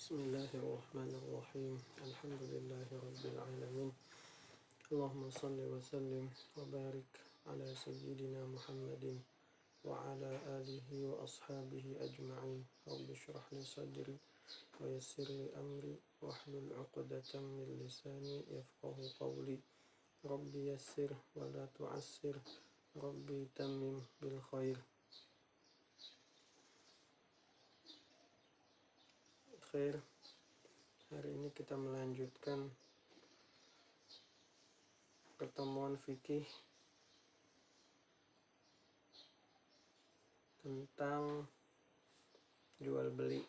Bismillahirrahmanirrahim. Alhamdulillahi rabbil alamin. Allahumma salli wa sallim wa barik ala sayyidina Muhammadin wa ala alihi wa ashabihi ajma'in. Rabbi shrah li sadri wa yassir li amri wahlul 'uqdatam min lisani yafqahu qawli. Rabbi yassir wa la tu'assir. Rabbi tammim bil khair. Khair. Hari ini kita melanjutkan pertemuan fikih tentang jual beli.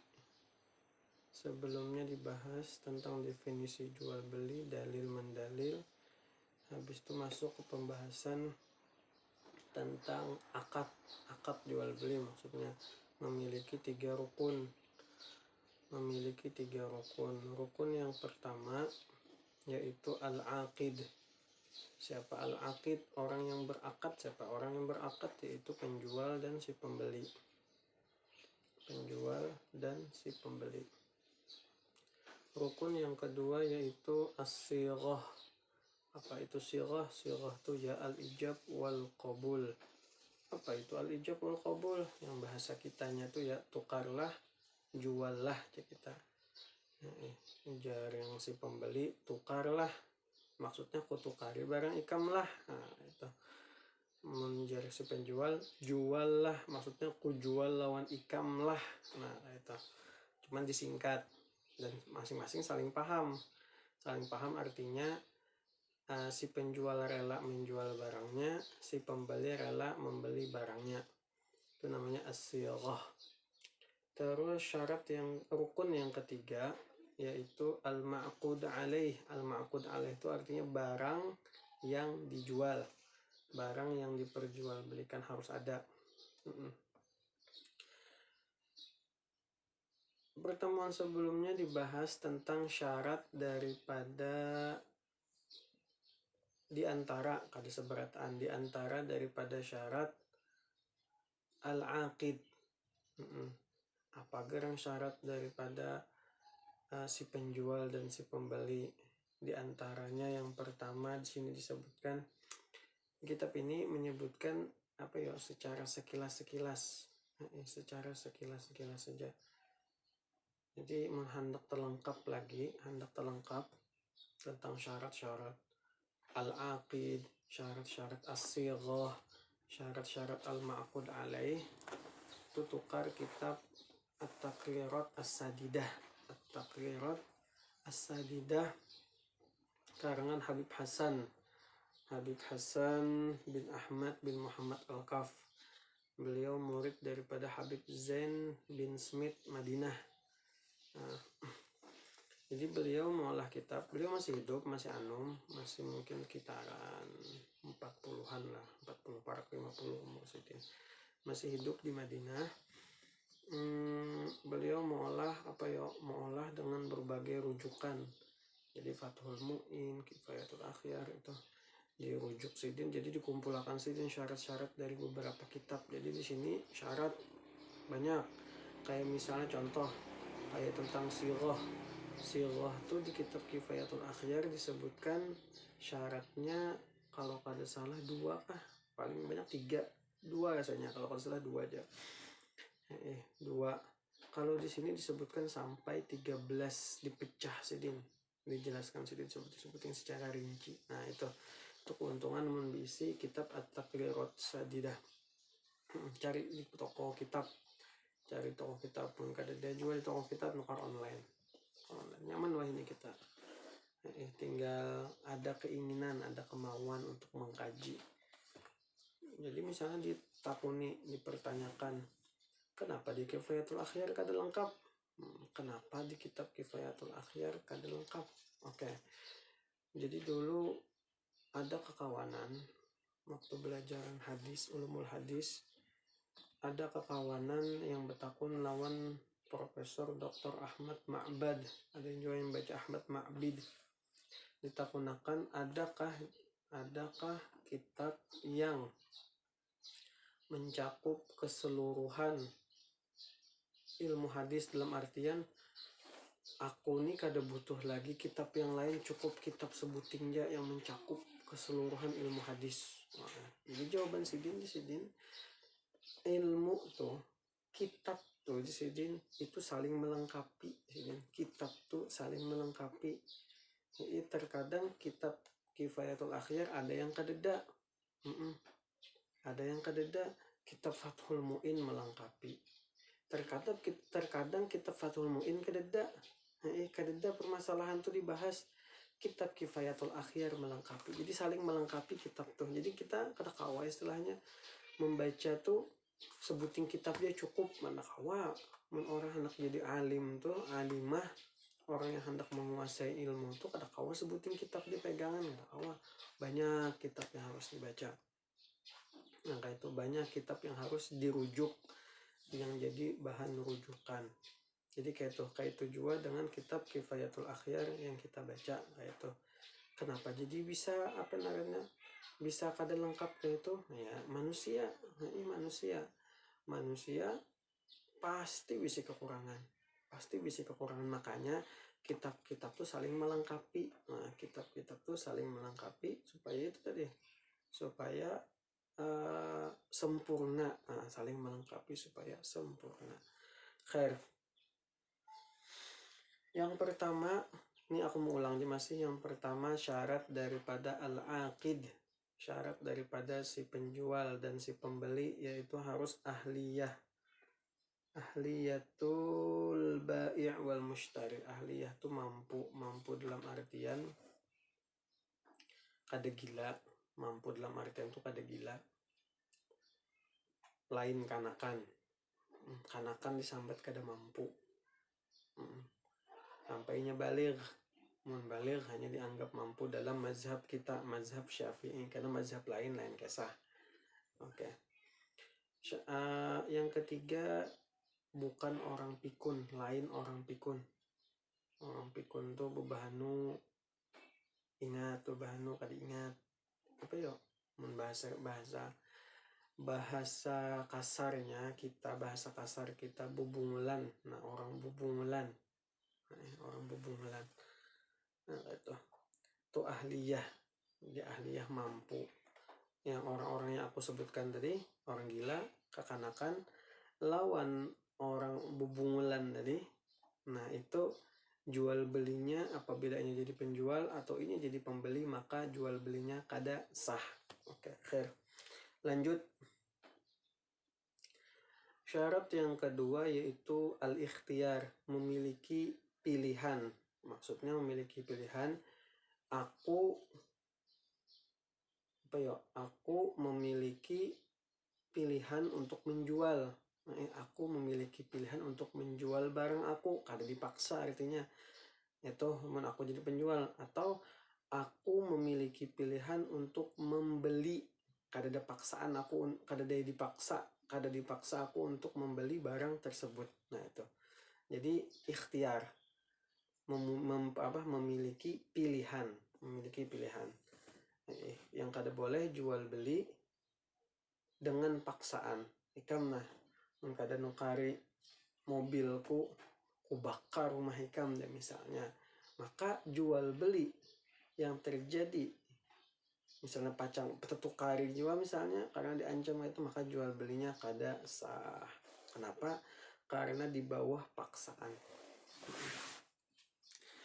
Sebelumnya dibahas tentang definisi jual beli, dalil mendalil. Habis itu masuk ke pembahasan tentang akad jual beli, maksudnya memiliki tiga rukun. Rukun yang pertama yaitu al-aqid. Siapa al-aqid? Orang yang berakad. Siapa orang yang berakad? Yaitu penjual dan si pembeli. Rukun yang kedua yaitu as-sighah. Apa itu sighah? Sighah itu ya al-ijab wal qabul. Apa itu al-ijab wal qabul? Yang bahasa kitanya itu ya tukarlah, juallah kita. Jar yang si pembeli, tukarlah. Maksudnya ku tukari barang ikamlah. Itu. Menjar si penjual, juallah. Maksudnya ku jual lawan ikamlah. Itu. Cuman disingkat dan masing-masing saling paham. Saling paham artinya si penjual rela menjual barangnya, si pembeli rela membeli barangnya. Itu namanya as-sighah. Terus rukun yang ketiga yaitu al-ma'qud alaih. Al-ma'qud alaih itu artinya barang yang dijual, barang yang diperjualbelikan harus ada. Pertemuan sebelumnya dibahas tentang syarat daripada daripada syarat al-aqid. Apa gerang syarat daripada si penjual dan si pembeli? Di antaranya yang pertama di sini disebutkan, kitab ini menyebutkan secara sekilas saja. Jadi hendak terlengkap tentang syarat-syarat al-aqid, syarat-syarat as-sighah, syarat-syarat al-ma'qud alaih. Itu tukar kitab At-Taqrirat As-Sadidah karangan Habib Hasan bin Ahmad bin Muhammad Al-Kaf. Beliau murid daripada Habib Zain bin Smith Madinah. Jadi beliau mengolah kitab, beliau masih hidup, masih mungkin kitaran 40-an lah, 40 parak 50 umur sedih. Masih hidup di Madinah. Beliau mengolah dengan berbagai rujukan. Jadi Fathul Mu'in, Kifayatul Akhyar itu dirujuk sidin, jadi dikumpulkan sidin syarat-syarat dari beberapa kitab. Jadi di sini syarat banyak. Kayak misalnya contoh kayak tentang sighah itu di kitab Kifayatul Akhyar disebutkan syaratnya kalau kada salah 2 paling banyak 3, 2 rasanya, kalau kada salah 2 aja. 2. Kalau di sini disebutkan sampai 13 dipecah sidin, dijelaskan sidin disebutin secara rinci. Nah itu keuntungan membisi kitab At-Taqrirat Sadidah. Cari di toko kitab pun kada dia jual di toko kitab, nukar online nyaman lah ini kita. Tinggal ada keinginan, ada kemauan untuk mengkaji. Jadi misalnya dipertanyakan, kenapa di Kifayatul Akhyar kada lengkap? Kenapa di kitab Kifayatul Akhyar kada lengkap? Jadi dulu ada kekawanan waktu belajar ulumul hadis, ada kekawanan yang bertakun lawan Profesor Dr. Ahmad Ma'bad. Ada yang juga yang baca Ahmad Ma'bid. Ditakunakan adakah kitab yang mencakup keseluruhan ilmu hadis, dalam artian aku nih kada butuh lagi kitab yang lain, cukup kitab Sebutingja yang mencakup keseluruhan ilmu hadis. Nah, jadi jawaban Sidin di Sidin, ilmu tuh, kitab tuh di Sidin itu saling melengkapi. Sidin, kitab tuh saling melengkapi. Jadi terkadang kitab Kifayatul Akhyar ada yang kadeda, ada yang kadeda. Kitab Fathul Mu'in melengkapi. Terkadang kitab Fathul Mu'in kadeda. Kadeda permasalahan tuh dibahas. Kitab Kifayatul Akhyar melengkapi. Jadi saling melengkapi kitab tuh. Jadi kita kada kawa istilahnya membaca tuh sebuting kitab dia cukup, mana kawa. Orang hendak jadi alim tuh, alimah, orang yang hendak menguasai ilmu tuh kada kawa sebuting kitab dia pegangan, kada kawa. Banyak kitab yang harus dibaca. Nah, kayak itu banyak kitab yang harus dirujuk, yang jadi bahan rujukan. Jadi kayak itu juga dengan kitab Kifayatul Akhyar yang kita baca kayak itu. Kenapa jadi bisa apa namanya? Bisa kada lengkap kayak itu? Ya, manusia pasti bisa kekurangan. Makanya kitab-kitab tuh saling melengkapi. Nah, kitab-kitab tuh saling melengkapi supaya itu tadi, supaya sempurna. Nah, saling melengkapi supaya sempurna. Khair. Yang pertama, ini aku mau ulang masih. Yang pertama, syarat daripada al-aqid, syarat daripada si penjual dan si pembeli, yaitu harus ahliyah. Ahliyatul bai' wal mushtari. Ahliyah tuh mampu dalam artian kada gila. Mampu dalam artian tuh kada gila. Lain kanakan disambat kada mampu. Sampainya baligh. Baligh hanya dianggap mampu dalam mazhab kita, mazhab Syafi'i, karena mazhab lain kisah. Oke. Yang ketiga, bukan orang pikun, lain orang pikun. Orang pikun tuh bebahanu ingat, bebahanu kada ingat. Apa yo? Bahasa kasarnya kita, bahasa kasar kita bubungulan. Nah, orang bubungulan. Nah, itu ahliyah. Dia ahliyah mampu. Yang orang-orang yang aku sebutkan tadi, orang gila, kekanakan, lawan orang bubungulan tadi. Nah, itu jual belinya apabila ini jadi penjual atau ini jadi pembeli, maka jual belinya kada sah. Oke, khair. Lanjut. Syarat yang kedua yaitu al-ikhtiyar, memiliki pilihan. Maksudnya memiliki pilihan. Aku memiliki pilihan untuk menjual. Aku memiliki pilihan untuk menjual barang aku, kada dipaksa artinya. Itu aku jadi penjual, atau aku memiliki pilihan untuk membeli, kada ada paksaan aku, kada dipaksa aku untuk membeli barang tersebut. Nah, itu. Jadi ikhtiar, memiliki pilihan. Yang kada boleh jual beli dengan paksaan. Ikam nah, kada nukari mobilku, ku bakar rumah ikam deh misalnya. Maka jual beli yang terjadi, misalnya pacang tetukari juga misalnya, karena diancam itu, maka jual belinya kada sah. Kenapa? Karena di bawah paksaan.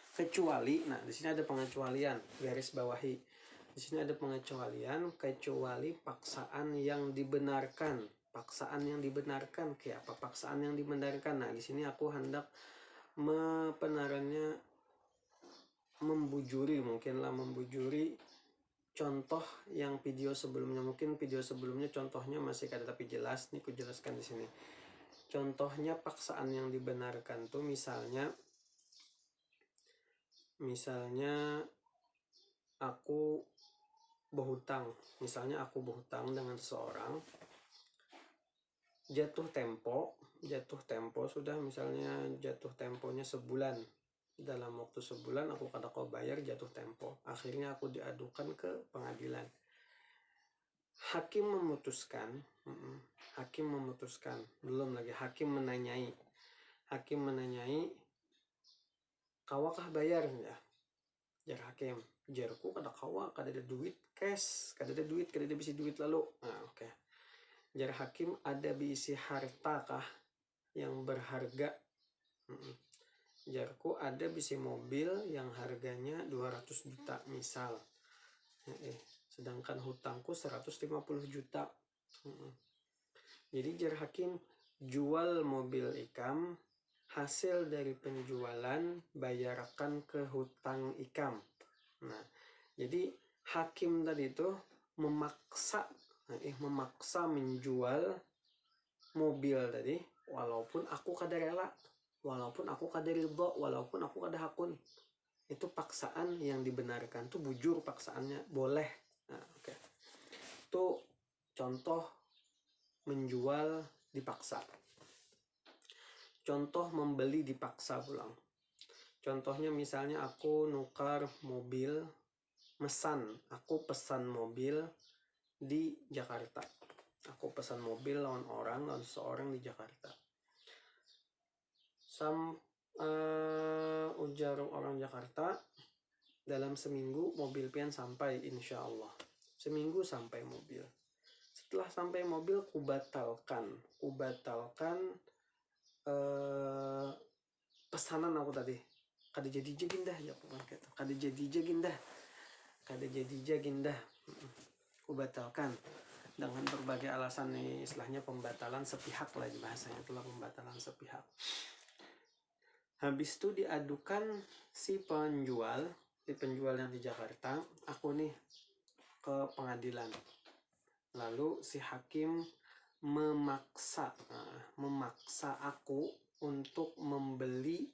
Kecuali, nah di sini ada pengecualian, garis bawahi. Di sini ada pengecualian, kecuali paksaan yang dibenarkan. Paksaan yang dibenarkan, kayak apa paksaan yang dibenarkan? Nah, di sini aku hendak membujuri contoh yang video sebelumnya. Mungkin video sebelumnya contohnya masih kada tapi jelas, nih aku jelaskan di sini. Contohnya paksaan yang dibenarkan tuh misalnya aku berhutang dengan seseorang, jatuh tempo sudah, misalnya jatuh temponya sebulan. Dalam waktu sebulan aku kada kau bayar, jatuh tempo. Akhirnya aku diadukan ke pengadilan. Hakim memutuskan, belum lagi hakim menanyai kawakah bayar ya jar hakim, jarku kada kawa, kada ada duit cash, kada ada bisi duit lalu. Nah, oke. Jar hakim ada bisi harta kah yang berharga. Jarku ada bisi mobil yang harganya 200 juta misal. Sedangkan hutangku 150 juta. Jadi jar hakim jual mobil ikam, hasil dari penjualan bayarkan ke hutang ikam. Nah, jadi hakim tadi itu memaksa menjual mobil tadi, walaupun aku kada rela, walaupun aku kada ridho, walaupun aku kada hakun. Itu paksaan yang dibenarkan, itu bujur paksaannya, boleh. Nah, oke. Itu contoh menjual dipaksa. Contoh membeli dipaksa pulang. Contohnya misalnya aku nukar mobil, aku pesan mobil di Jakarta. Aku pesan mobil lawan seorang di Jakarta. Ujar orang Jakarta, dalam seminggu mobil pian sampai insya Allah. Seminggu sampai mobil. Setelah sampai mobil kubatalkan pesanan aku tadi. Kada jadi jagindah ya gitu. Kada jadi jagindah. Kubatalkan dengan berbagai alasan nih, istilahnya pembatalan sepihak lah bahasanya, itulah pembatalan sepihak. Habis itu diadukan si penjual yang di Jakarta, aku nih ke pengadilan. Lalu si hakim memaksa aku untuk membeli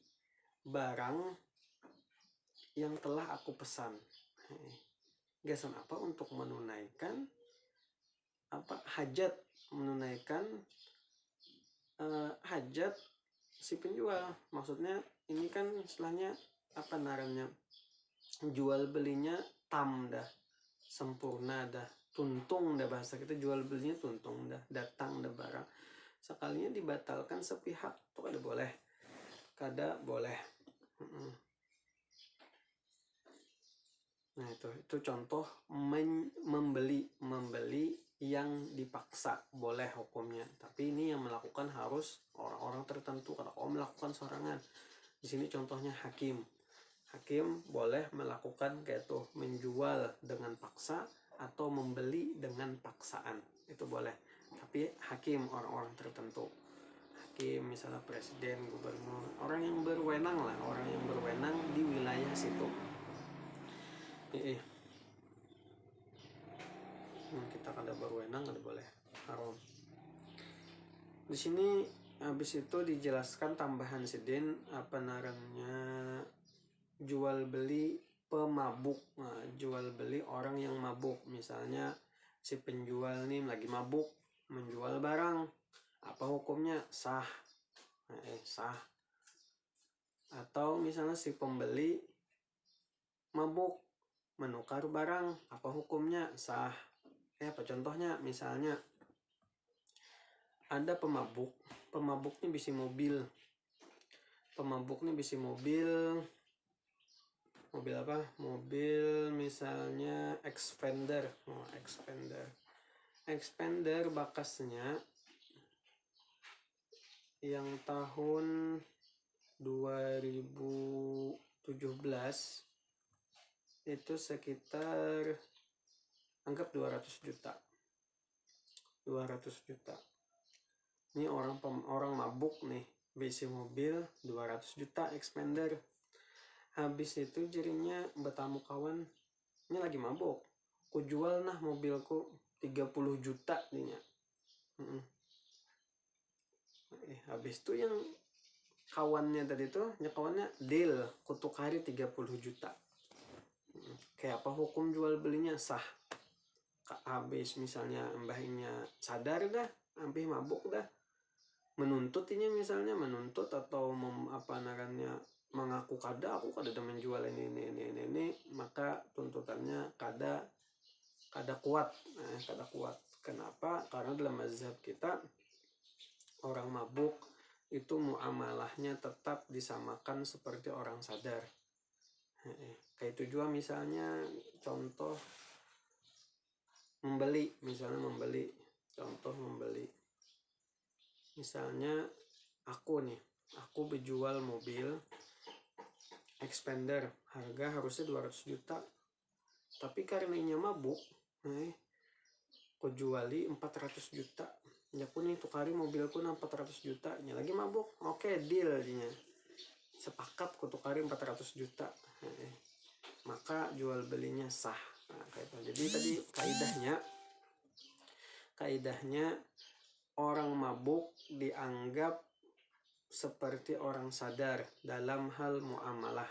barang yang telah aku pesan. Gasan apa? Untuk menunaikan hajat, hajat si penjual. Maksudnya ini kan istilahnya apa narannya, jual belinya tam dah, sempurna dah, tuntung dah, bahasa kita jual belinya tuntung dah, datang dah barang. Sekalinya dibatalkan sepihak itu kada boleh. Nah itu contoh membeli yang dipaksa, boleh hukumnya. Tapi ini yang melakukan harus orang-orang tertentu, kalau melakukan sorangan. Di sini contohnya hakim boleh melakukan kayak tuh, menjual dengan paksa atau membeli dengan paksaan, itu boleh. Tapi hakim orang-orang tertentu, hakim misalnya presiden, gubernur, orang yang berwenang di wilayah situ. Kita kada berwenang, kada boleh, haram. Di sini habis itu dijelaskan tambahan sidin apa narannya, jual beli pemabuk. Nah, jual beli orang yang mabuk. Misalnya si penjual nih lagi mabuk menjual barang, apa hukumnya? Sah. Sah. Atau misalnya si pembeli mabuk menukar barang, apa hukumnya? Sah. Apa contohnya? Misalnya ada pemabuknya bisi mobil. Mobil apa? Mobil misalnya Xpander. Xpander bakasnya yang tahun 2017 itu sekitar anggap 200 juta. Ini orang mabuk nih, bisi mobil 200 juta Xpander. Habis itu jadinya bertamu kawan, ini lagi mabuk, ku jual nah mobilku 30 juta dinya. Habis itu yang kawannya tadi tuh, kawannya deal kutukari 30 juta. Kayak apa hukum jual belinya? Sah. Habis misalnya mbahnya sadar dah, hampir mabuk dah, menuntut atau mengaku aku kada menjual ini, maka tuntutannya kada kuat. Kenapa? Karena dalam mazhab kita orang mabuk itu muamalahnya tetap disamakan seperti orang sadar. Kayak itu juga misalnya contoh membeli, contoh membeli. Misalnya aku berjual mobil Expander, harga harusnya 200 juta. Tapi karena inya mabuk, aku juali 400 juta. Ya pun nih tukari mobilku 400 juta, nya lagi mabuk. Oke, deal nya. Sepakat ku tukari 400 juta. Maka jual belinya sah. Nah, kayak itu. Jadi tadi kaidahnya orang mabuk dianggap seperti orang sadar dalam hal muamalah.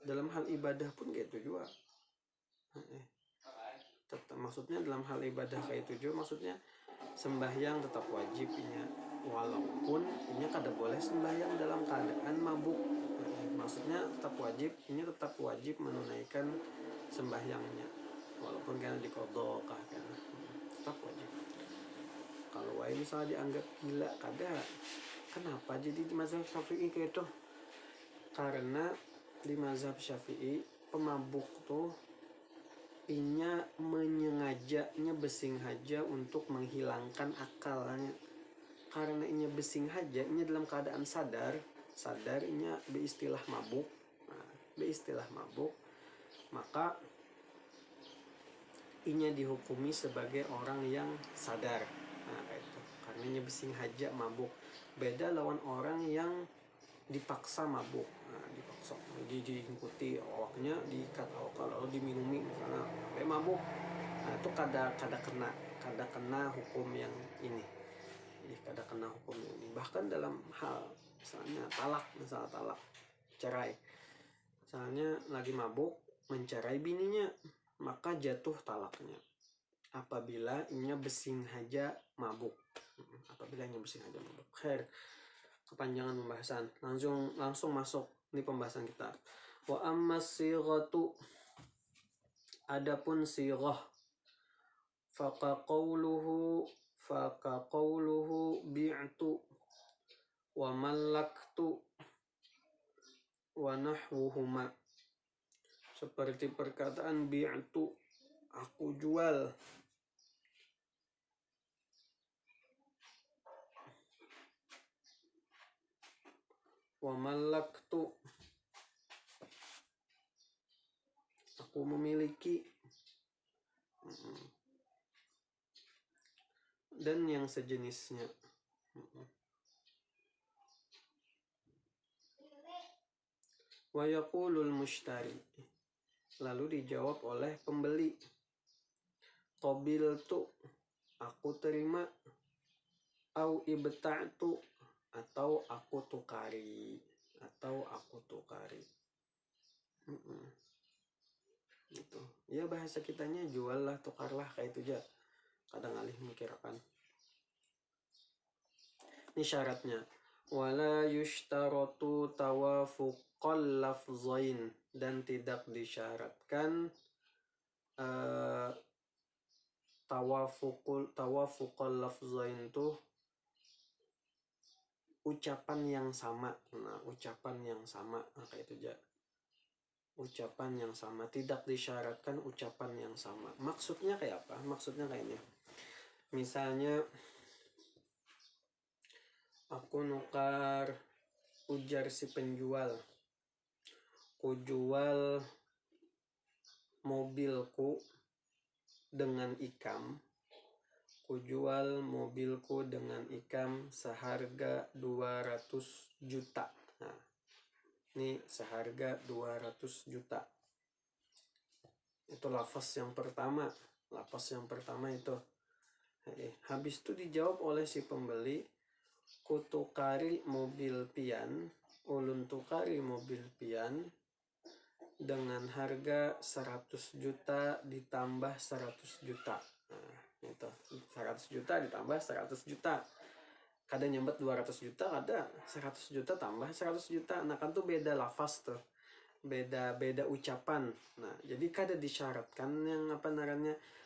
Dalam hal ibadah pun gitu juga. Maksudnya dalam hal ibadah kayak itu juga, maksudnya sembahyang tetap wajibnya, walaupun ini kada boleh sembahyang dalam keadaan mabuk. Maksudnya tetap wajib menunaikan sembahyangnya, walaupun kan dikodok kan, tetap wajib. Kalau misalnya dianggap gila kada. Kenapa jadi di mazhab Syafi'i kayak itu? Karena di mazhab Syafi'i pemabuk tuh inya menyengajanya besing haja untuk menghilangkan akalnya. Karena inya besing haja, inya dalam keadaan sadar inya beristilah mabuk. Maka inya dihukumi sebagai orang yang sadar. Itu karena inya besing haja mabuk. Beda lawan orang yang dipaksa mabuk. Dipaksa diikuti awaknya, diikat awak lalu diminumi misalnya mabuk. Itu kada kena hukum yang ini. Jadi kada kena hukum yang ini. Bahkan dalam hal misalnya talak, cerai. Misalnya lagi mabuk mencerai bininya, maka jatuh talaknya. Apabila inya besing haja mabuk. Khair, kepanjangan pembahasan. Langsung masuk di pembahasan kita. Wa ammas sighatu, adapun sighah, faka qawluhu bi'tu wa mallaktu wa nahwuhuma. Seperti perkataan bi'tu, aku jual, wa mallaktu, aku memiliki, dan yang sejenisnya. Wa yaqulul mushtari, lalu dijawab oleh pembeli, qabiltu, aku terima, au ibta'tu, atau aku tukari. Gitu. Ya bahasa kitanya jual lah, tukar lah, kayak itu aja. Kadang alih mikirkan. Ini syaratnya. Wala yushtaratu tawafuqal lafzain, dan tidak disyaratkan tawafuqal lafzain tuh ucapan yang sama. Kayak itu aja. Ucapan yang sama, tidak disyaratkan ucapan yang sama. Maksudnya kayak apa? Maksudnya kayak ini. Misalnya aku nukar, ujar si penjual, ku jual mobilku dengan ikam. Seharga 200 juta. Nah, ini seharga 200 juta. Itu lafaz yang pertama itu. Habis itu dijawab oleh si pembeli, kutukari mobil pian, ulun tukari mobil pian dengan harga 100 juta ditambah 100 juta. Nah, itu 100 juta ditambah 100 juta. Kadang nyambet 200 juta, ada 100 juta tambah 100 juta. Nah kan tuh beda lafaz tuh. Beda ucapan. Nah, jadi kada disyaratkan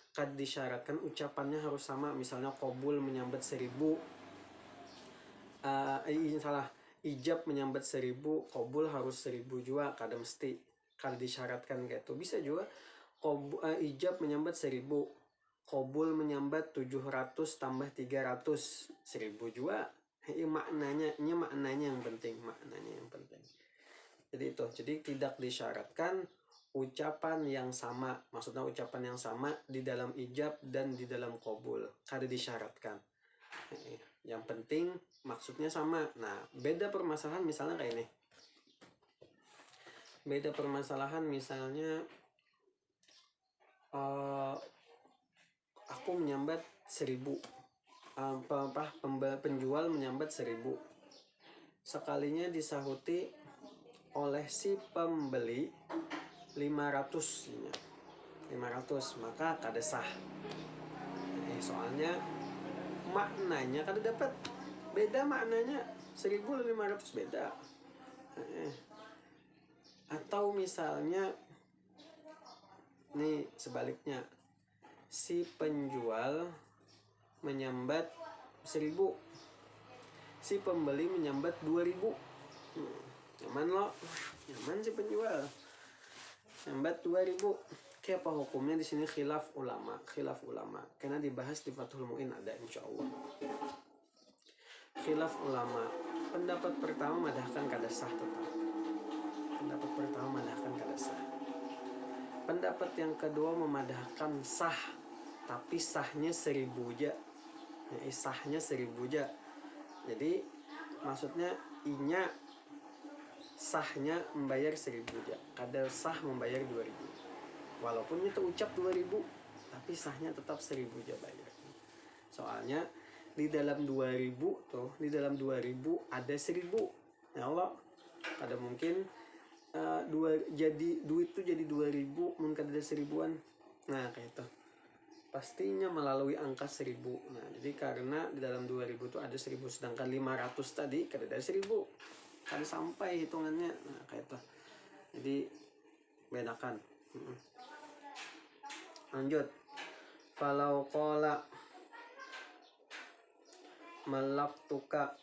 kada disyaratkan ucapannya harus sama. Misalnya qabul menyambet 1000, salah, ijab menyambat 1000, qabul harus 1000 juga, kada mesti, kada disyaratkan gitu. Bisa juga ijab menyambat 1000, qabul menyambat 700 tambah 300, 1000 juga. Maknanya yang penting, Jadi itu, jadi tidak disyaratkan ucapan yang sama, maksudnya ucapan yang sama di dalam ijab dan di dalam qabul, kada disyaratkan. Yang penting maksudnya sama. Nah, beda permasalahan misalnya kayak ini. Beda permasalahan misalnya aku menyambat 1000, penjual menyambat 1000. Sekalinya disahuti oleh si pembeli 500, maka kada sah. Soalnya maknanya kada dapat, beda maknanya, 1000 dan 500 beda. Atau misalnya nih sebaliknya, si penjual menyambat 1000, si pembeli menyambat 2000. Nyaman lo, nyaman si penjual nyambat 2000. Kayak apa hukumnya di sini? Khilaf ulama, karena dibahas di Fathul Mu'in ada insyaallah. Khilaf ulama. Pendapat pertama madahkan kada sah tetap. Pendapat yang kedua memadahkan sah, tapi sahnya 1000 aja. Sahnya 1000 aja. Jadi maksudnya inya sahnya membayar 1000 aja, kada sah membayar 2000. Walaupun itu ucap 2000, tapi sahnya tetap 1000 aja bayar. Soalnya di dalam 2000 tuh, di dalam 2000 ada 1000. Ya Allah, ada mungkin jadi duit tuh jadi 2000 mungkin ada 1000-an. Nah kayak itu pastinya melalui angka 1000. Nah jadi karena di dalam 2000 tuh ada 1000, sedangkan 500 tadi kada ada 1000, kada sampai hitungannya. Nah kayak itu, jadi bedakan. Lanjut, falau qala malaktuka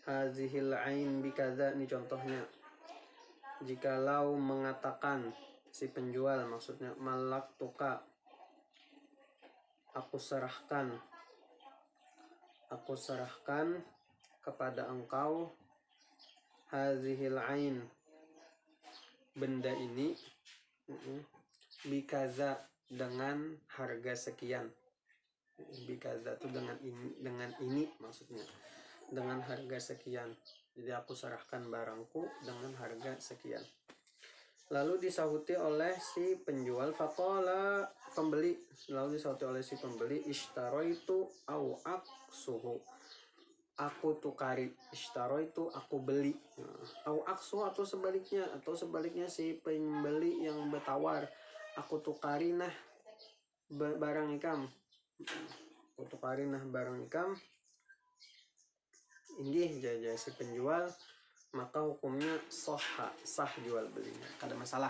hazihil ain bikaza, ini contohnya. Jikalau mengatakan si penjual, maksudnya malaktuka, aku serahkan kepada engkau, hazihil ain, benda ini, bikaza, dengan harga sekian. Bikaza itu dengan ini maksudnya, dengan harga sekian. Jadi aku serahkan barangku dengan harga sekian. Lalu disahuti oleh si penjual, faqala, pembeli, lalu disahuti oleh si pembeli, ishtaraitu au aksuhu, aku tukari. Ishtaraitu, aku beli. Au aksu, atau sebaliknya si pembeli yang bertawar, aku tukari nah barang ikam. Aku tukari nah barang ikam. Ini jajah si penjual, maka hukumnya sah jual belinya, kada masalah.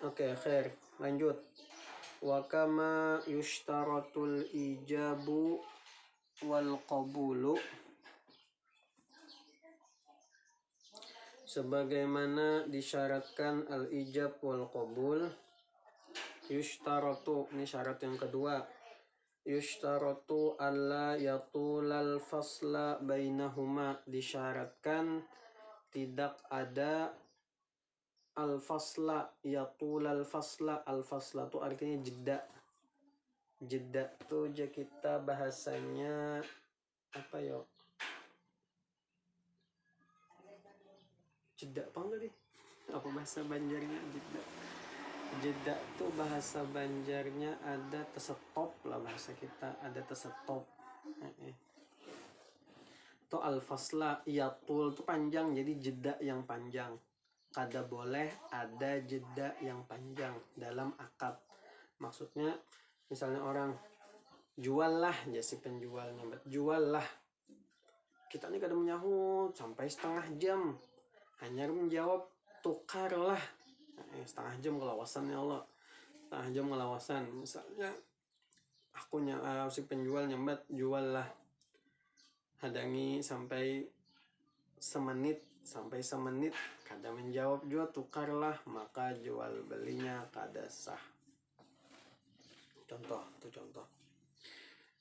Oke, khair. Lanjut. Wa kama yushtaratul ijabu wal qabulu, sebagaimana disyaratkan al ijab wal qabul. Yushtaratu, ini syarat yang kedua. Yushtaratu alla yatulal fasla bainahuma, disyaratkan tidak ada al-fasla, yatulal fasla. Al-fasla itu artinya jeda tuh kita bahasanya apa ya, jeda apa enggak deh, apa bahasa Banjarnya jeda tuh bahasa Banjarnya ada tersetop lah, bahasa kita ada tersetop. Itu al-fasla, yatul itu panjang, jadi jeda yang panjang. Kada boleh ada jeda yang panjang dalam akad. Maksudnya misalnya orang jual lah, ya si penjualnya jual lah, kita ini kada menyahut sampai setengah jam, hanya menjawab tukar lah. Setengah jam kelawasan, ya Allah, setengah jam kelawasan. Misalnya akunya si penjual nyambat, jual lah, hadangi sampai semenit kada menjawab juga tukarlah, maka jual belinya kada sah. Contoh.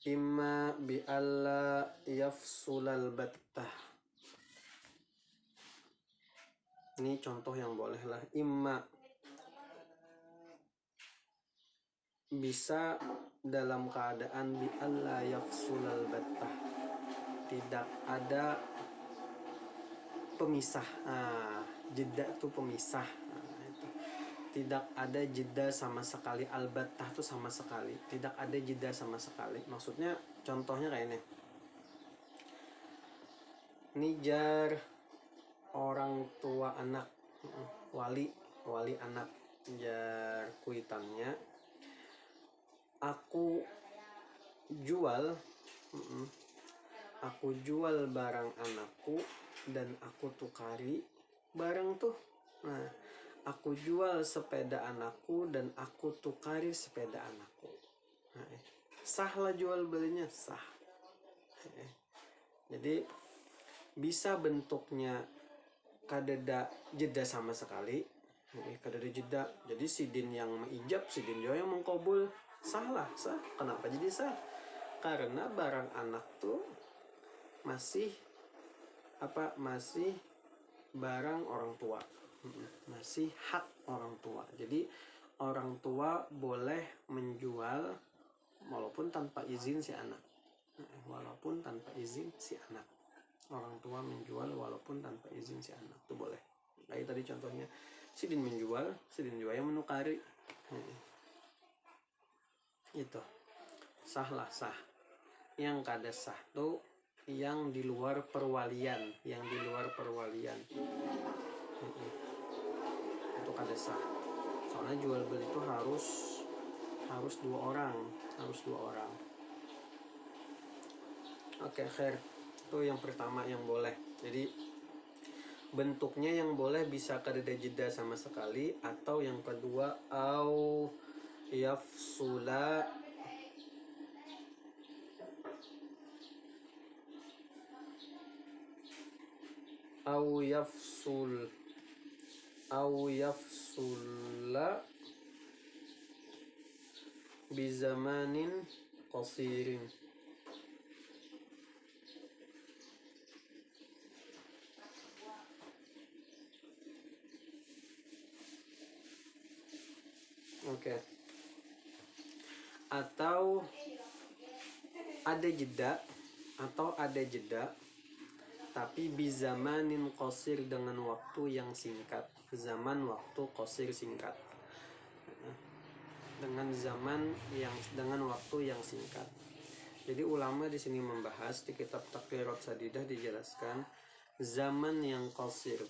Imma bi alla yafsulal battah. Ini contoh yang boleh lah. Imma bisa dalam keadaan bi alla yafsulal battah, tidak ada pemisah. Jeda tuh pemisah. Itu. Tidak ada jeda sama sekali. Al-battah tuh sama sekali. Tidak ada jeda sama sekali. Maksudnya contohnya kayak ini. Nijar orang tua anak, wali anak, jar kuitannya, aku jual barang anakku dan aku tukari barang tuh. Nah, aku jual sepeda anakku dan aku tukari sepeda anakku. Nah, sah lah jual belinya, sah. Jadi bisa bentuknya kadada jeda sama sekali, kadada jeda. Jadi sidin yang mengijab, sidin juga yang mengkabul, sah. Kenapa jadi sah? Karena barang anak tuh masih barang orang tua, masih hak orang tua. Jadi orang tua boleh menjual walaupun tanpa izin si anak. Orang tua menjual walaupun tanpa izin si anak itu boleh. Kayak tadi contohnya, sidin menjual, sidin juga yang menukari. Itu sah. Yang kada sah tuh yang di luar perwalian, itu kada sah. Soalnya jual beli itu harus dua orang. Oke, khair. Itu yang pertama yang boleh. Jadi bentuknya yang boleh bisa kadada jeda sama sekali, atau yang kedua au yafsula bizamanin qasirin. Oke. Atau ada jeda tapi bizamanin qasir, dengan waktu yang singkat. Waktu qasir singkat. Dengan waktu yang singkat. Jadi ulama di sini membahas di kitab Taqrirat Sadidah dijelaskan zaman yang qasir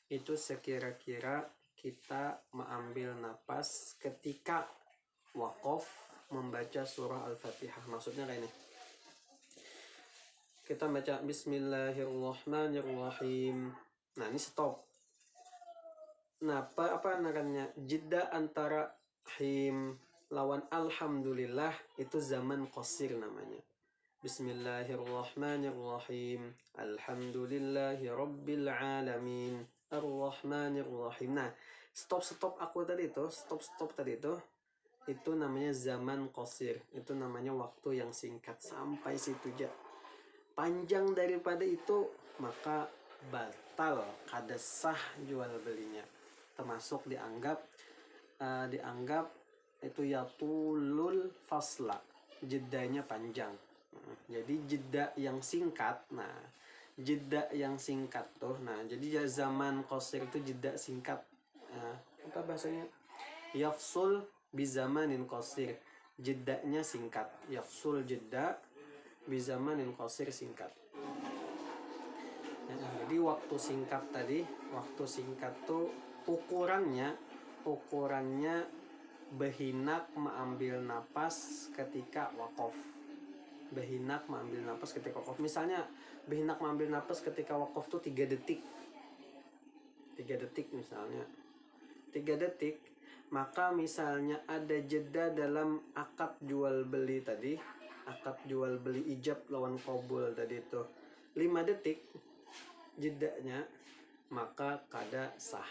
itu sekira-kira kita mengambil napas ketika waqaf membaca surah Al-Fatihah. Maksudnya kayak ini. Kita baca Bismillahirrahmanirrahim. Nah, ini stop. Nah, apa namanya? Jeda antara him lawan alhamdulillah itu zaman qasir namanya. Bismillahirrahmanirrahim. Alhamdulillahi rabbil alamin. Ar-Rahmanir-Rahim. Nah, stop tadi itu namanya zaman qasir. Itu namanya waktu yang singkat, sampai situ aja. Panjang daripada itu maka batal, kada sah jual belinya. Termasuk dianggap itu yatulul fasla, jedanya panjang. Jadi jeda yang singkat. Nah, jeda yang singkat tuh. Nah, jadi zaman qasir itu jeda singkat. Apa bahasanya? Yafsul bizamanin qasir. Jedanya singkat. Yafsul jeda bizamanin qasir, singkat. Jadi waktu singkat tuh ukurannya behinak mengambil napas ketika waqaf. Misalnya behinak mengambil napas ketika waqaf tuh 3 detik. 3 detik misalnya. 3 detik, Maka misalnya ada jeda dalam akad jual beli tadi, akad jual beli ijab lawan qabul tadi itu 5 detik jedanya, maka kada sah.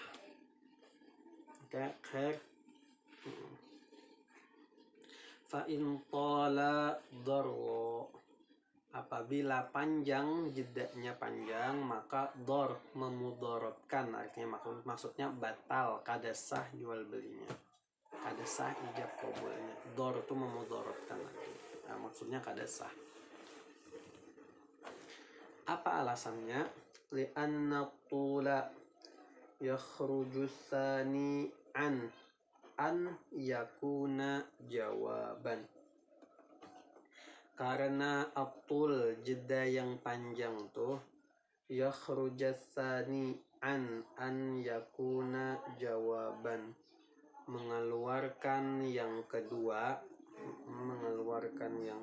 Oke, khair. Fa in tala darwa, apabila panjang jedanya panjang, maka dor memudorotkan, artinya maksudnya batal, kada sah jual belinya, kada sah ijab qabulnya. Dor itu memudorotkan lagi. Nah, maksudnya kada sah. Apa alasannya? Li'anna tula yakhruju tsani an yakuna jawaban. Karena atul jeda yang panjang tuh yakhruju tsani an yakuna jawaban, mengeluarkan yang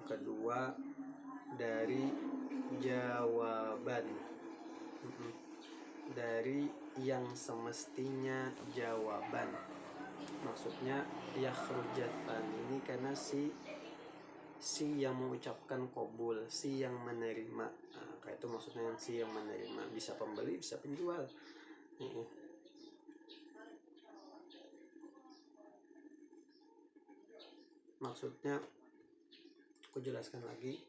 kedua dari jawaban, dari yang semestinya jawaban. Maksudnya yakhrujatan ini karena si yang mengucapkan qabul, si yang menerima. Nah, kayak itu maksudnya yang si yang menerima, bisa pembeli bisa penjual. Maksudnya aku jelaskan lagi,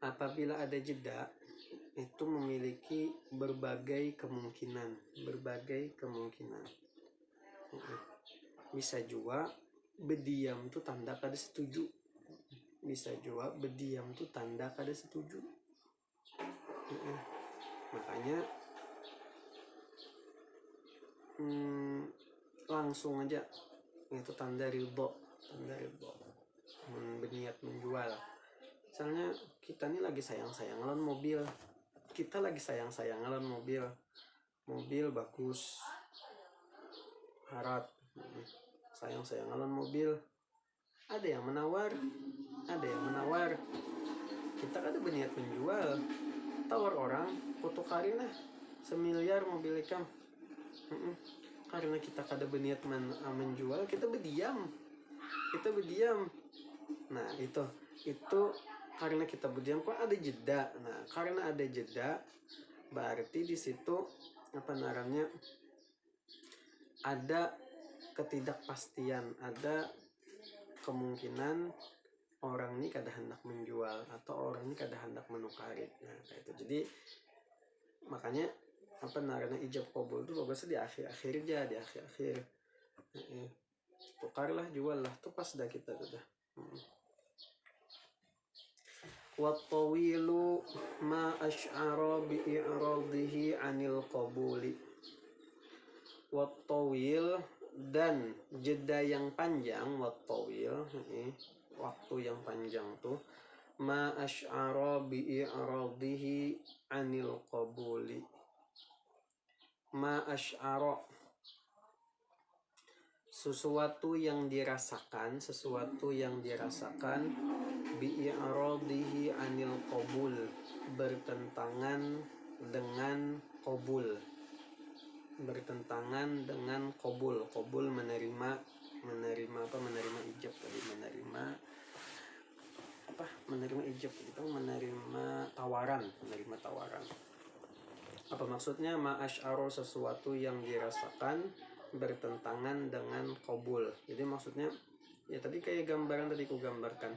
apabila ada jeda itu memiliki berbagai kemungkinan. Bisa juga berdiam tuh tanda kada setuju, makanya langsung aja itu tanda ridho, berniat menjual. Misalnya kita nih lagi sayang-sayangan mobil, mobil bagus, harap sayang-sayangan mobil, ada yang menawar, kita kan ada berniat menjual, tawar orang kutukarin lah 1 miliar mobil ikam. Karena kita kada berniat menjual, kita berdiam. Nah itu karena kita berdiam kok ada jeda. Nah karena ada jeda berarti di situ ada ketidakpastian, ada kemungkinan orang ini kada hendak menjual atau orang ini kada hendak menukari. Nah kayak itu. Jadi makanya ijab qabul itu bagusnya di akhir aja. Tukarlah, jual lah, tuh pas dah kita tuh dah. Wattawilu ma asy'ara bi'iradihi 'anil qabuli. Wattawil, dan jeda yang panjang, wattawil waktu yang panjang tuh ma asy'ara bi'iradihi 'anil qabuli. Ma asy'ara, sesuatu yang dirasakan bi'iradihi 'anil qabul, bertentangan dengan qabul, menerima ijab tadi, menerima tawaran. Apa maksudnya? Ma'asy'aro, sesuatu yang dirasakan bertentangan dengan qabul. Jadi maksudnya ya tadi kayak gambaran tadi ku gambarkan.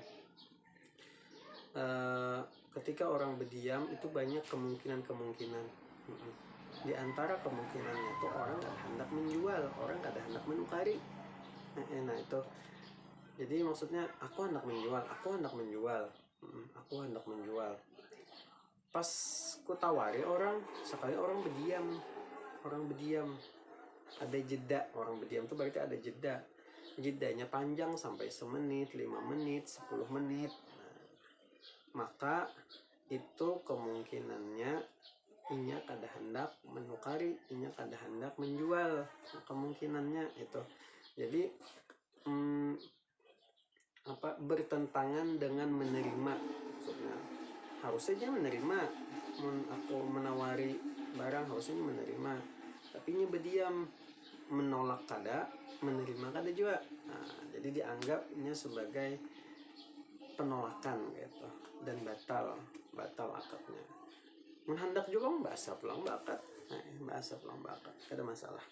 Ketika orang berdiam itu banyak kemungkinan. Di antara kemungkinannya itu orang kada hendak menjual, orang kada hendak menukari. Nah itu. Jadi maksudnya aku hendak menjual. Pas ku tawari orang, sekali orang berdiam. Ada jeda, orang berdiam itu berarti ada jeda. Jedanya panjang sampai 1 menit, 5 menit, 10 menit. Maka itu kemungkinannya inya kada hendak menukari, inya kada hendak menjual, kemungkinannya itu. Jadi bertentangan dengan menerima. Maksudnya harusnya dia menerima, aku menawari barang harusnya menerima, tapi inya berdiam. menolak kada, menerima kada juga. Nah, jadi dianggapnya sebagai penolakan gitu dan batal akadnya. Menghendak juga bahasa pulang bakat, bahasa pulang bakat kada masalah.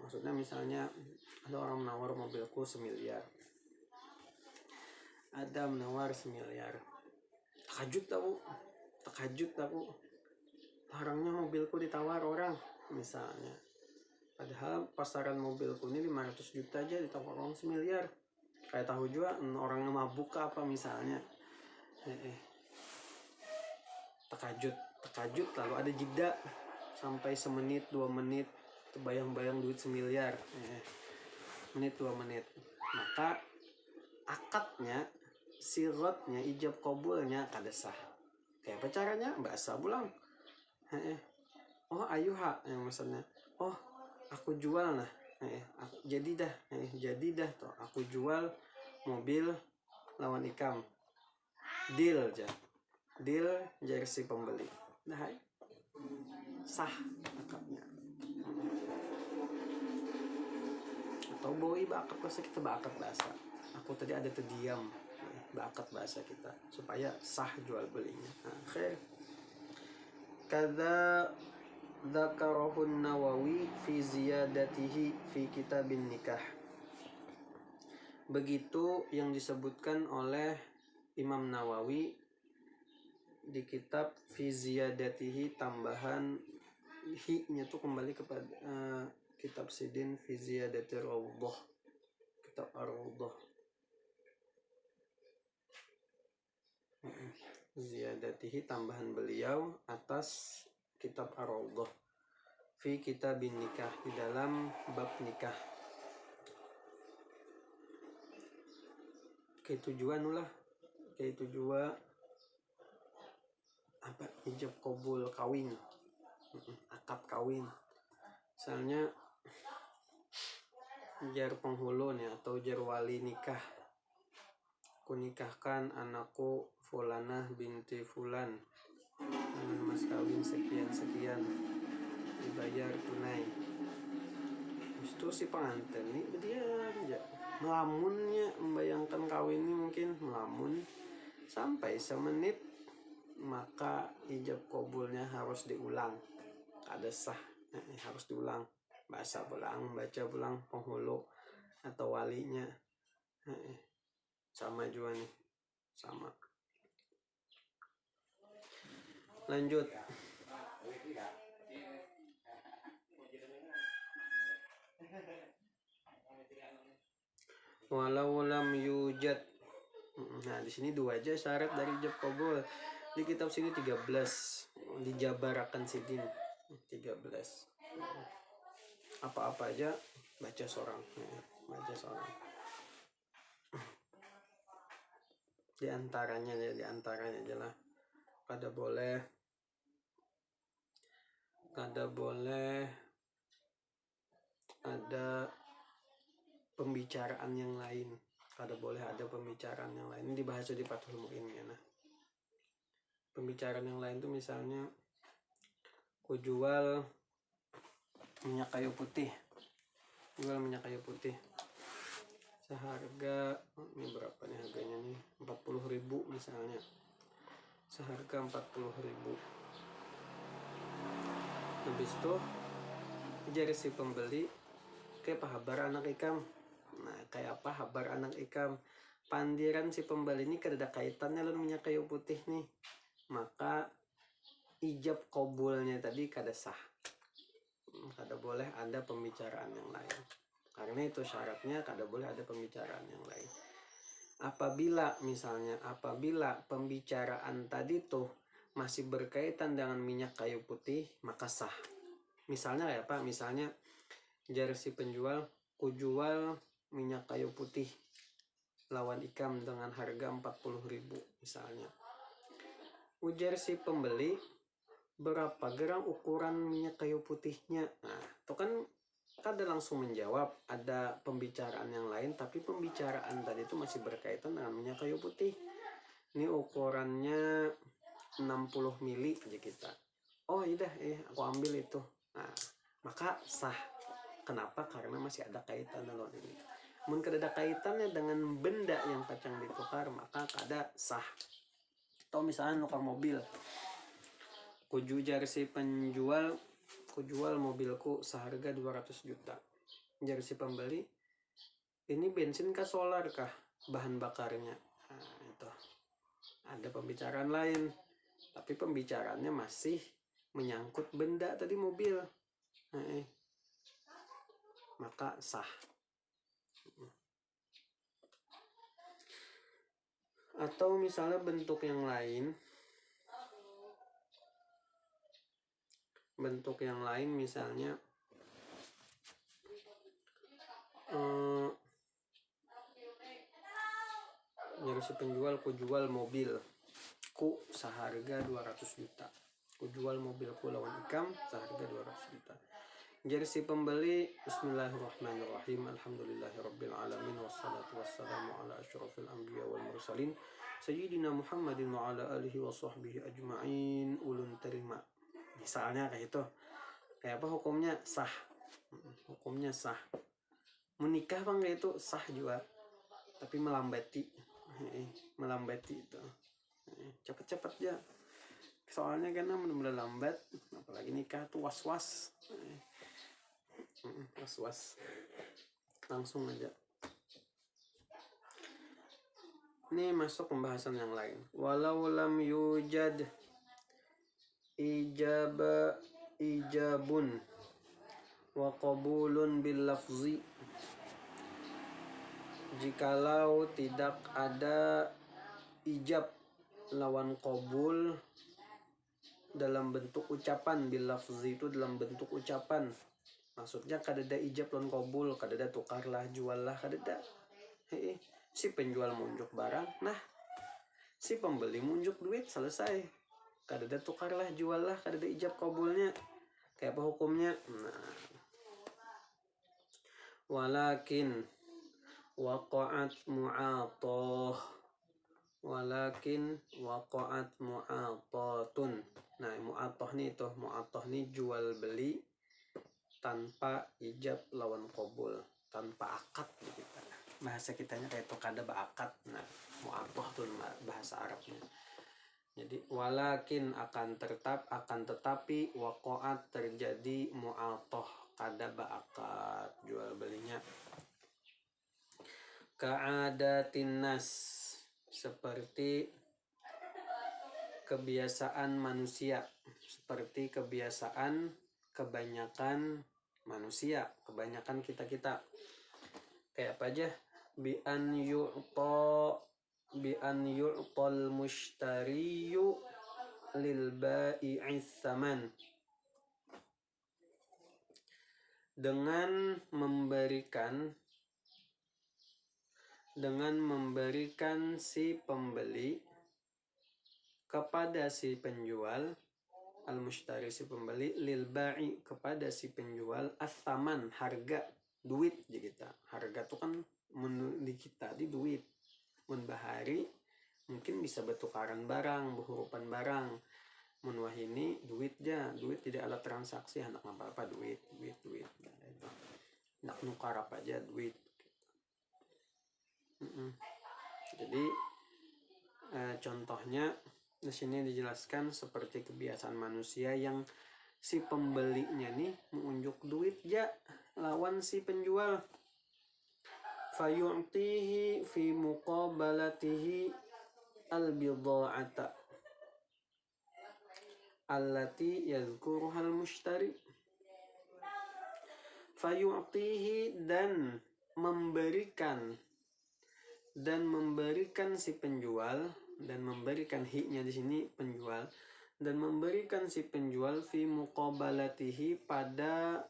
Maksudnya misalnya ada orang menawar mobilku 1 miliar, ada menawar 1 miliar, takajut aku larangnya mobilku ditawar orang misalnya, padahal pasaran mobilku ini 500 juta aja ditawar orang 1 miliar. Kayak tahu juga orangnya mabuk apa misalnya. Takajut lalu ada jeda sampai 1 menit 2 menit, terbayang-bayang duit 1 miliar, menit 2 menit, maka akadnya, sirotnya, ijab kabulnya kada sah. Kayak apa caranya? Bahasa pulang. Oh ayu ha, yang maksudnya, oh aku jual nah, jadi dah toh, aku jual mobil lawan ikam, deal jari si pembeli, nah sah akadnya. Atau boi bakat bahasa kita, bakat bahasa aku tadi ada terdiam, bakat bahasa kita supaya sah jual belinya. Akhir kada Dzakarahun Nawawi fi ziyadatihi fi kitabin nikah. Begitu yang disebutkan oleh Imam Nawawi di kitab fi ziyadatihi, tambahan hi-nya tuh kembali kepada kitab Sidin fi ziyadati Rawdah, kitab Ar-Rawdah. Ziyadatihi tambahan beliau atas kitab Ar-Rawdah fi kitabin nikah, di dalam bab nikah. Ketujuan apa, ijab kabul kawin, akad kawin. Misalnya jar penghulu nih atau jar wali nikah, aku nikahkan anakku Fulanah binti Fulan dengan mas kawin sekian dibayar tunai. Itu si pengantin nih dia aja melamunnya, membayangkan kawin ini mungkin melamun sampai 1 menit, maka ijab kabulnya harus diulang, ada sah, harus diulang, baca pulang penghulu atau walinya, sama juga nih, sama. Lanjut. Walau lam yujad. Nah, di sini 2 aja syarat dari ijab kabul. Di kitab sini 13, dijabarakan Sidin 13. Apa-apa aja baca seorang. Di antaranya aja lah. Kada boleh ada pembicaraan yang lain. Ini dibahas di Fathul Mu'in ya. Nah, pembicaraan yang lain tuh misalnya ku jual minyak kayu putih seharga, ini berapa nih harganya nih, 40.000 misalnya, seharga 40.000. Habis itu jari si pembeli, kayak apa habar anak ikam. Nah, kayak apa habar anak ikam, pandiran si pembeli ini kada ada kaitannya dengan minyak kayu putih nih, maka ijab kabulnya tadi kada sah, kada boleh ada pembicaraan yang lain. Karena itu syaratnya, kada boleh ada pembicaraan yang lain. Apabila pembicaraan tadi tuh masih berkaitan dengan minyak kayu putih, maka sah. Misalnya kayak apa? Misalnya jar si penjual, ku jual minyak kayu putih lawan ikam dengan harga 40.000 misalnya. Ujar si pembeli, berapa gram ukuran minyak kayu putihnya? Nah, itu kan kada langsung menjawab, ada pembicaraan yang lain, tapi pembicaraan tadi itu masih berkaitan dengan minyak kayu putih. Ini ukurannya 60 mili aja kita. Oh iya aku ambil itu. Nah, maka sah. Kenapa? Karena masih ada kaitan lawan ini. Mun kada kaitannya dengan benda yang kacang ditukar, maka kada sah. Atau misalnya nukar mobil, kuju jar si penjual, kujual mobilku seharga 200 juta. Jar si pembeli, ini bensin kah solar kah bahan bakarnya? Nah, itu ada pembicaraan lain, tapi pembicaraannya masih menyangkut benda tadi, mobil. Maka sah. Atau misalnya bentuk yang lain, misalnya nyari si penjual, ku jual mobil ku seharga 200 juta, ku jual mobilku lawan ikam seharga 200 juta. Jadi si pembeli, bismillahirrahmanirrahim, alhamdulillahirabbil alamin, wassalatu wassalamu ala asyrafil anbiya wal mursalin sayyidina Muhammadin wa ala alihi wa sahbihi ajma'in, ulun terima. Misalnya kayak itu. Kayak apa hukumnya? Sah. Hukumnya sah. Menikah bang kayak itu sah juga, tapi melambati itu. Cepet-cepet ya. Soalnya karena benar-benar lambat, apalagi nikah tuh was-was. Was-was. Langsung aja. Ini masuk pembahasan yang lain. Walau lam yujad ijabun wa qabulun bil lafzi. Jikalau tidak ada ijab lawan qabul dalam bentuk ucapan, bil lafzi itu dalam bentuk ucapan. Maksudnya kadada ijab lawan qabul, kadada tukarlah, juallah, kadada. Si penjual munjuk barang, nah si pembeli munjuk duit, selesai. Kadada tukarlah, juallah, kadada ijab qabulnya. Kayak apa hukumnya? Nah, walakin waqa'at mu'atoh, walakin waqa'at mu'atotun. Nah, mu'atoh nih jual beli tanpa ijab lawan qabul, tanpa akad gitu. Bahasa kitanya kayak itu kada beakad. Nah, mu'atoh tuh bahasa Arabnya. Jadi walakin akan tetapi waqa'at terjadi mu'atoh, kada beakad jual belinya. Ka'adatin nas, seperti kebiasaan manusia, seperti kebiasaan kebanyakan manusia, kebanyakan kita. Kayak apa aja? Bi an yu'tal mushtariyu lil bai'is saman, dengan memberikan si pembeli kepada si penjual, al mushtari si pembeli, lil ba'i kepada si penjual, as-saman harga, duit di kita. Harga tuh kan di kita di duit. Mun bahari mungkin bisa bertukaran barang, berhurupan barang. Mun wahini duit ja, duit tidak alat transaksi, anak apa duit. Nak nukar apa aja duit. Jadi contohnya di sini dijelaskan seperti kebiasaan manusia yang si pembelinya nih mengunjuk duit ja lawan si penjual. Fayu'tihi fi muqabalatihi al-bidha'ata allati yadhkuruha al-mushtari. Fayu'tihi, dan memberikan si penjual, dan memberikan hi-nya di sini penjual, dan memberikan si penjual fi muqabalatihi pada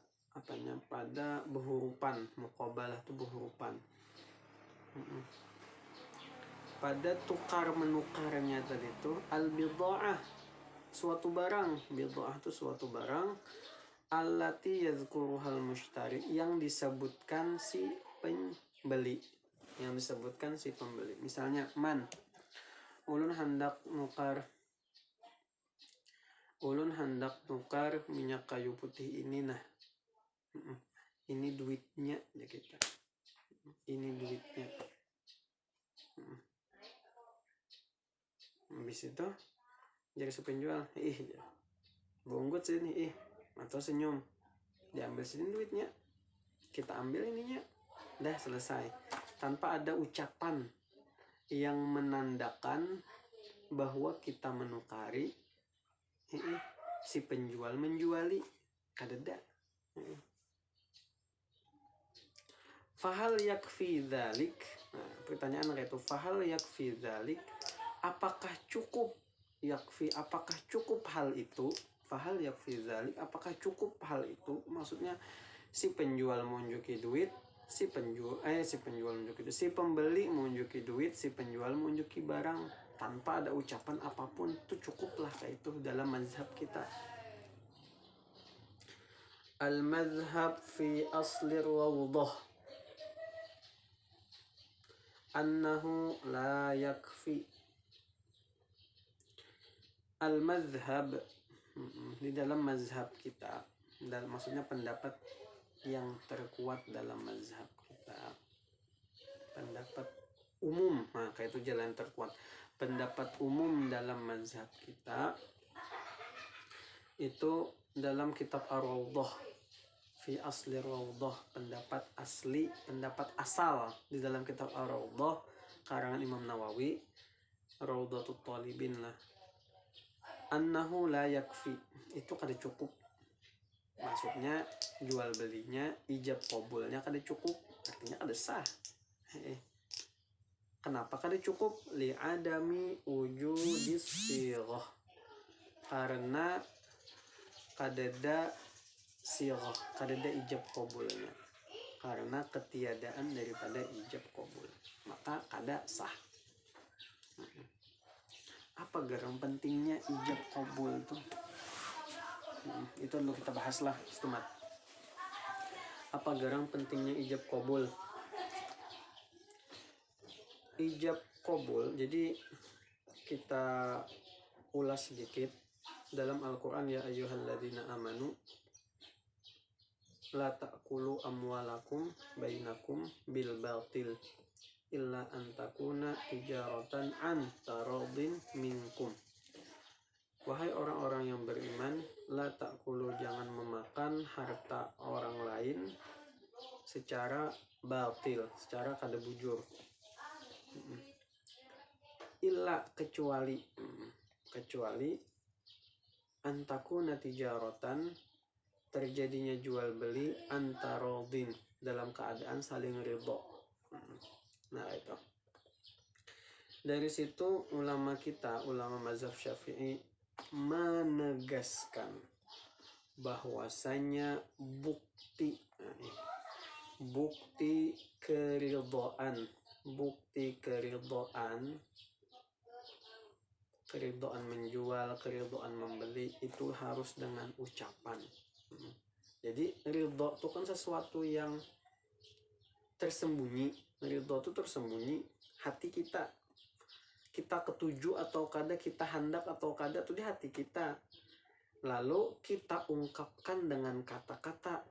pada berhurupan. Muqabalah itu berhurupan. Pada tukar menukarnya tadi itu al-bidha'ah, suatu barang. Bidha'ah itu suatu barang, allati yadhkuruhal mushtari, yang disebutkan si pembeli. Misalnya ulun hendak nukar minyak kayu putih ini nah. ini duitnya ya kita, ini duitnya. Habis itu jadi si penjual, bungkut sini, atau senyum, diambil sini duitnya, kita ambil ininya, udah selesai, tanpa ada ucapan yang menandakan bahwa kita menukari, si penjual menjuali, kadeda. Fahal yakfi dzalik, nah, pertanyaan kayak itu, fahal yakfi dzalik, apakah cukup, yakfi apakah cukup hal itu, fahal yakfi dzalik, apakah cukup hal itu, maksudnya si penjual menunjuki duit, si penjual menunjuki duit, si pembeli menunjuki duit, si penjual menunjuki barang, tanpa ada ucapan apapun, itu cukuplah kayak itu dalam mazhab kita. Al-madhhab fi asli rawdah annahu la yakfi. Al-madhhab di dalam mazhab kita, maksudnya pendapat yang terkuat dalam mazhab kita, pendapat umum, nah kayak itu jalan terkuat, pendapat umum dalam mazhab kita itu dalam kitab Ar-Rawdah, fi asli Rawdah, pendapat asli, pendapat asal di dalam kitab Ar-Rawdah karangan Imam Nawawi, Rawdatul Talibin lah, annahu la yakfi, itu kada cukup, maksudnya jual belinya, ijab qabulnya kada cukup, artinya kada sah. Kenapa kada cukup? Li'adami wujudis sighah, karena kadada sighah, kadada ijab qabulnya, karena ketiadaan daripada ijab qabul, maka kada sah. Apa garang pentingnya ijab qabul tuh? Itu dulu kita bahas lah, Stumat. Apa garang pentingnya ijab qabul? Ijab qabul, jadi kita ulas sedikit dalam Al-Quran, ya ayyuhalladzina amanu la ta'kulu amwalakum bainakum bil batil illa an takuna tijaratan an taradin minkum. Wahai orang-orang yang beriman, la ta'kulu, jangan memakan harta orang lain secara batil, secara kada bujur. Illa, kecuali antakuna tijaratan, terjadinya jual beli, antarodin, dalam keadaan saling ridho. Nah itu, dari situ ulama kita, ulama mazhab Syafi'i menegaskan bahwasanya bukti keridhaan, keridhaan menjual, keridhaan membeli itu harus dengan ucapan. Jadi ridho itu kan sesuatu yang tersembunyi, ridho itu tersembunyi, hati kita ketuju atau kada, kita hendak atau kada itu di hati kita, lalu kita ungkapkan dengan kata-kata,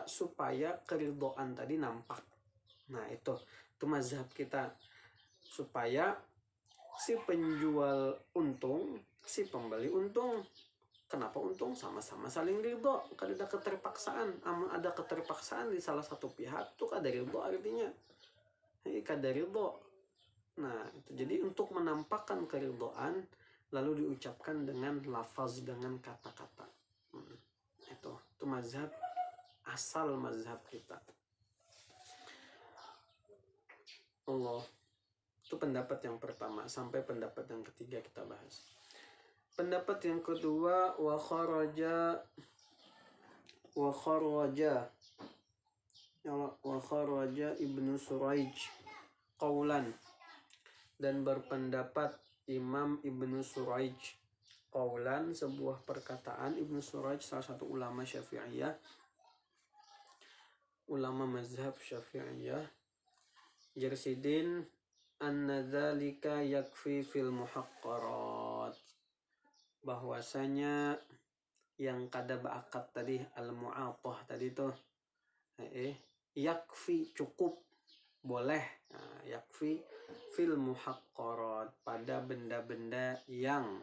supaya keridhaan tadi nampak. Nah itu mazhab kita, supaya si penjual untung, si pembeli untung. Kenapa untung? Sama-sama saling ridho, kada ada keterpaksaan. Ada keterpaksaan di salah satu pihak tuh kada ridho, artinya kada ridho. Nah itu, jadi untuk menampakkan keridhaan lalu diucapkan dengan lafaz, dengan kata-kata. Itu mazhab asal, mazhab kita. Allah, itu pendapat yang pertama, sampai pendapat yang ketiga kita bahas. Pendapat yang kedua, wa kharaja Ibnu Suraij qaulan, dan berpendapat Imam Ibnu Suraij qaulan, sebuah perkataan. Ibnu Suraij salah satu ulama Syafi'iyah, ulama mazhab Syafi'iyah, Jersidin anna dzalika yakfi fil muhaqqarat, bahwasanya yang kada baakat tadi, al-mu'atah tadi tuh, yakfi cukup, boleh. Nah, yakfi fil muhaqqarat, pada benda-benda yang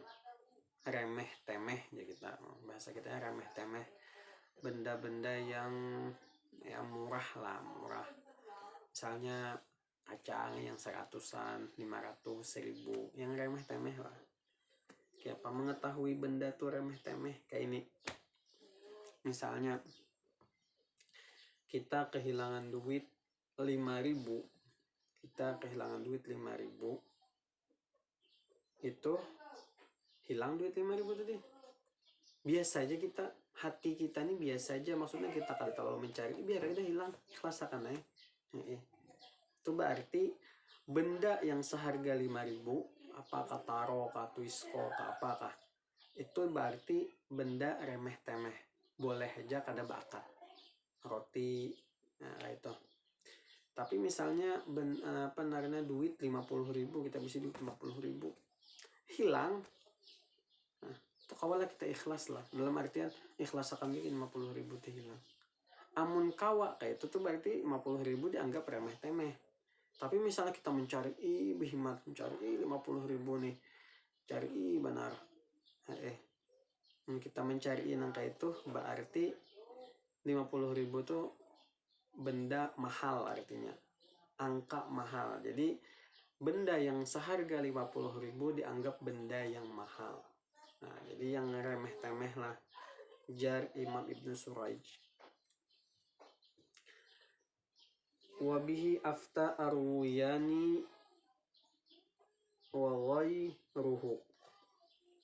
remeh temeh, ya kita bahasa kita remeh temeh, benda-benda yang ya murah lah, murah. Misalnya kacang yang 100-an, 500, 1000, yang remeh temeh lah. Kayak apa mengetahui benda tuh remeh temeh kayak ini. Misalnya kita kehilangan duit 5.000, kita kehilangan duit 5.000, itu hilang duit 5.000 tadi. Biasa aja kita, hati kita nih biasa aja, maksudnya kita kalau terlalu mencari, biar aja hilang, ikhlaskan aja. Itu berarti benda yang seharga 5.000, apakah taro, kah twisko, kah apakah, itu berarti benda remeh temeh, boleh aja kada bakat, roti, nah itu. Tapi misalnya duit 50.000, kita bisa duit 50.000 hilang, nah itu kawalah kita ikhlas lah, dalam artian ikhlas akan bikin 50.000 itu hilang. Amun kawa kayak itu tuh berarti 50.000 dianggap remeh temeh. Tapi misalnya kita mencari behimat, mencari 50.000 nih, cari benar, kita mencari angka itu berarti 50.000 tuh benda mahal, artinya angka mahal. Jadi benda yang seharga 50.000 dianggap benda yang mahal. Nah, jadi yang remeh temeh lah, jar Imam Ibnu Suraij. Wabihi afta arwiyani wa ghairuhu,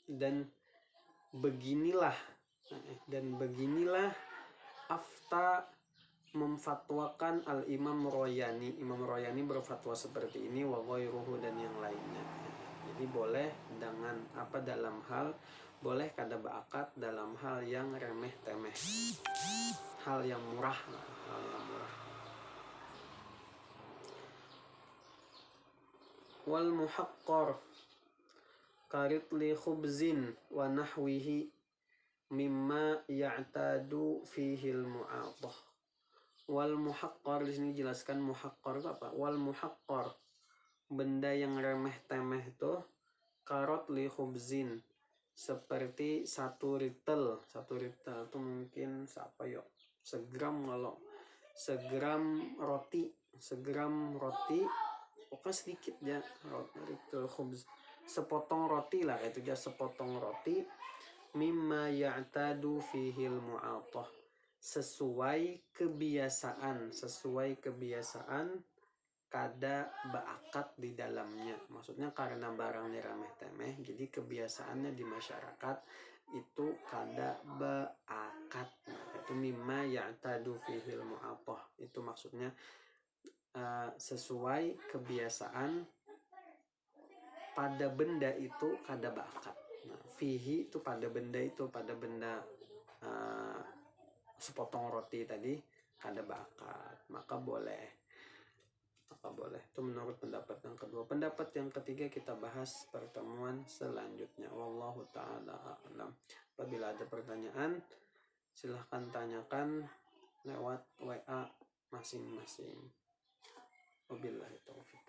dan beginilah afta memfatwakan al-Imam Royani. Imam Royani berfatwa seperti ini, wa ghairuhu, dan yang lainnya. Jadi boleh dengan apa, dalam hal boleh kada baakat dalam hal yang remeh temeh, hal yang murah, hal yang murah. Wal muhaqqar karitli khubzin wa nahwihi mimma ya'tadu fihi al-mu'atah. Wal muhaqqar, di sini jelaskan muhaqqar itu apa? Wal muhaqqar, benda yang remeh temeh itu, karot li khubzin, seperti satu ritel itu mungkin siapa yuk, segram, kalau segram roti, pokoknya sedikit ya, ritel khubz, sepotong roti lah, itu aja, sepotong roti, mimma ya'tadu fihil mu'atah, sesuai kebiasaan kada baakat di dalamnya. Maksudnya karena barangnya remeh temeh, jadi kebiasaannya di masyarakat itu kada baakat. Nah, itu mimma ya'tadu fihil mu'atah, itu maksudnya sesuai kebiasaan pada benda itu kada baakat. Nah, fihi itu pada benda itu, pada benda sepotong roti tadi kada baakat, maka boleh. Itu menurut pendapat yang kedua. Pendapat yang ketiga kita bahas pertemuan selanjutnya. Wallahu ta'ala a'lam. Apabila ada pertanyaan, silahkan tanyakan lewat WA masing-masing. Wabillahi taufiq.